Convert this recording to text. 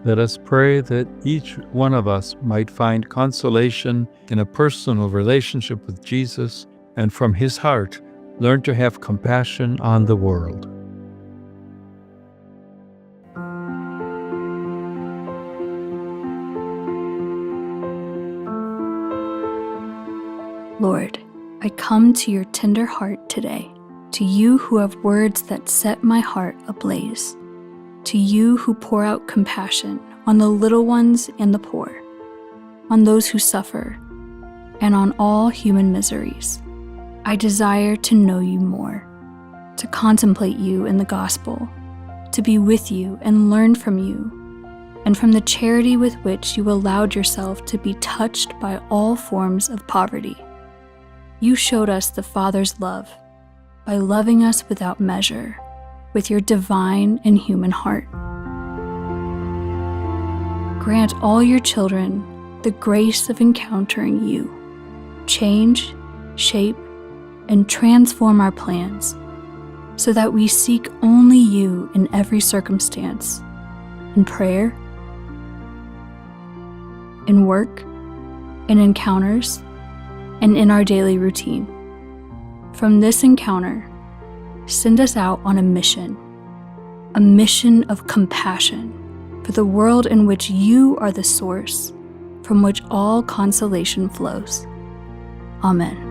Let us pray that each one of us might find consolation in a personal relationship with Jesus, and from his heart learn to have compassion on the world. Lord, I come to your tender heart today, to you who have words that set my heart ablaze, to you who pour out compassion on the little ones and the poor, on those who suffer, and on all human miseries. I desire to know you more, to contemplate you in the gospel, to be with you and learn from you, and from the charity with which you allowed yourself to be touched by all forms of poverty. You showed us the Father's love by loving us without measure, with your divine and human heart. Grant all your children the grace of encountering you. Change, shape, and transform our plans so that we seek only you in every circumstance, in prayer, in work, in encounters, and in our daily routine. From this encounter, send us out on a mission of compassion for the world in which you are the source from which all consolation flows. Amen.